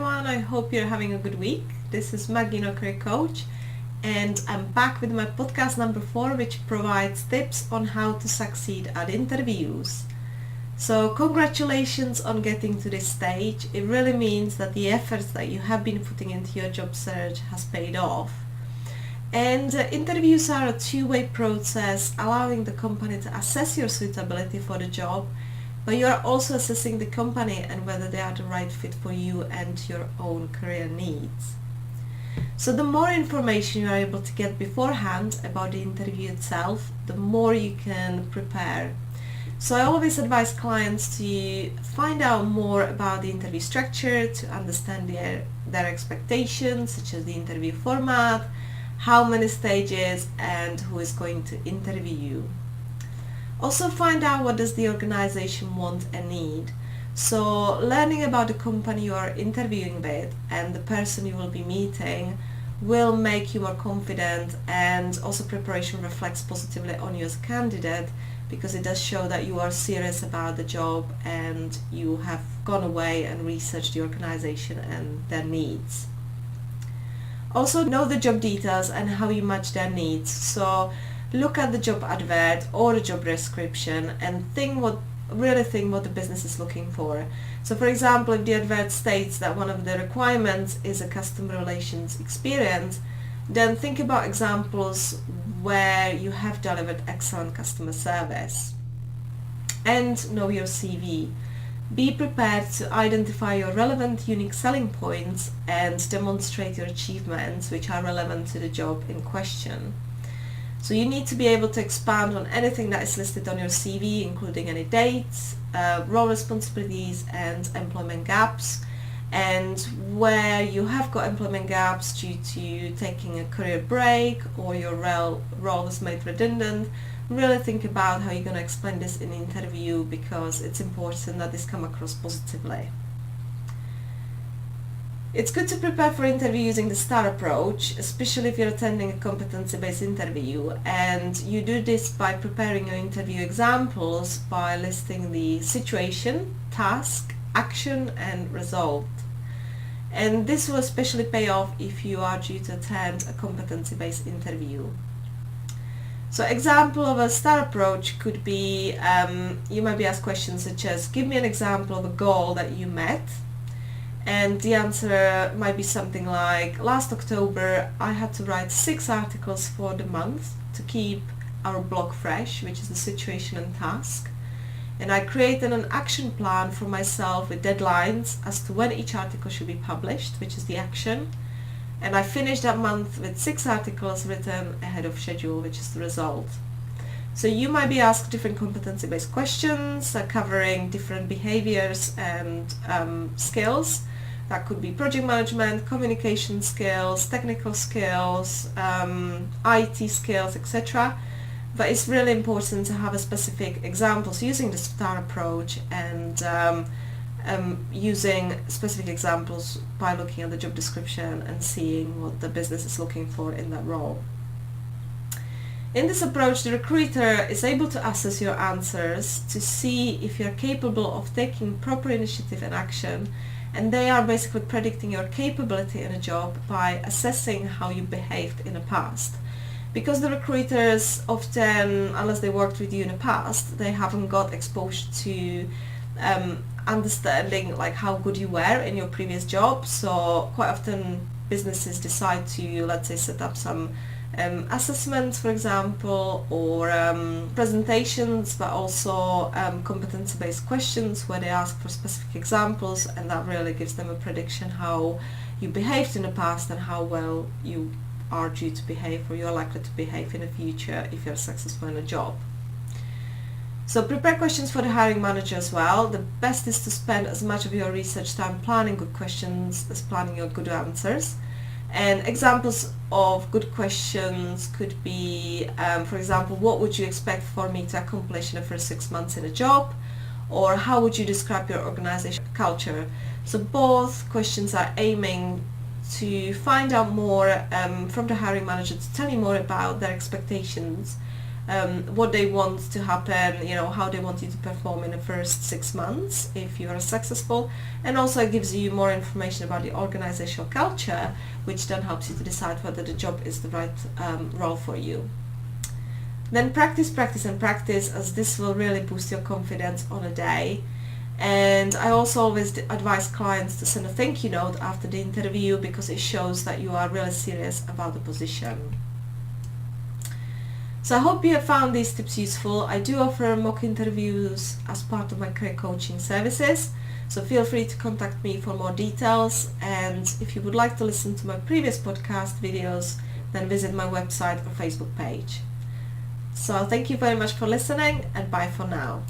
everyone, I hope you're having a good week. This is Maggie, Nock coach, and I'm back with my podcast number 4, which provides tips on how to succeed at interviews. So congratulations on getting to this stage. It really means that the efforts that you have been putting into your job search has paid off. And interviews are a two-way process, allowing the company to assess your suitability for the job, but you are also assessing the company and whether they are the right fit for you and your own career needs. So the more information you are able to get beforehand about the interview itself, the more you can prepare. So I always advise clients to find out more about the interview structure, to understand their expectations, such as the interview format, how many stages, and who is going to interview you. Also find out what does the organization want and need. So learning about the company you are interviewing with and the person you will be meeting will make you more confident, and also preparation reflects positively on you as a candidate because it does show that you are serious about the job and you have gone away and researched the organization and their needs. Also know the job details and how you match their needs. So look at the job advert or the job description and really think what the business is looking for. So for example, if the advert states that one of the requirements is a customer relations experience, then think about examples where you have delivered excellent customer service. And know your CV. Be prepared to identify your relevant unique selling points and demonstrate your achievements which are relevant to the job in question. So you need to be able to expand on anything that is listed on your CV, including any dates, role responsibilities and employment gaps. And where you have got employment gaps due to taking a career break or your role was made redundant, really think about how you're going to explain this in the interview because it's important that this come across positively. It's good to prepare for interview using the STAR approach, especially if you're attending a competency-based interview, and you do this by preparing your interview examples by listing the situation, task, action and result. And this will especially pay off if you are due to attend a competency-based interview. So example of a STAR approach could be, you might be asked questions such as, give me an example of a goal that you met. And the answer might be something like, last October I had to write 6 articles for the month to keep our blog fresh, which is the situation and task. And I created an action plan for myself with deadlines as to when each article should be published, which is the action. And I finished that month with 6 articles written ahead of schedule, which is the result. So you might be asked different competency-based questions covering different behaviors and skills. That could be project management, communication skills, technical skills, IT skills, etc. But it's really important to have a specific examples using the STAR approach and using specific examples by looking at the job description and seeing what the business is looking for in that role. In this approach, the recruiter is able to assess your answers to see if you're capable of taking proper initiative and action, and they are basically predicting your capability in a job by assessing how you behaved in the past. Because the recruiters often, unless they worked with you in the past, they haven't got exposure to understanding like how good you were in your previous job. So quite often businesses decide to, let's say, set up some assessments, for example, or presentations, but also competency-based questions where they ask for specific examples, and that really gives them a prediction how you behaved in the past and how well you are due to behave or you're likely to behave in the future if you're successful in a job. So prepare questions for the hiring manager as well. The best is to spend as much of your research time planning good questions as planning your good answers. And examples of good questions could be, for example, what would you expect for me to accomplish in the first 6 months in a job? Or how would you describe your organization culture? So both questions are aiming to find out more from the hiring manager, to tell you more about their expectations what they want to happen, how they want you to perform in the first 6 months if you are successful, and also it gives you more information about the organizational culture, which then helps you to decide whether the job is the right role for you. Then practice, practice and practice, as this will really boost your confidence on a day. And I also always advise clients to send a thank you note after the interview, because it shows that you are really serious about the position. So I hope you have found these tips useful. I do offer mock interviews as part of my career coaching services, so feel free to contact me for more details. And if you would like to listen to my previous podcast videos, then visit my website or Facebook page. So thank you very much for listening, and bye for now.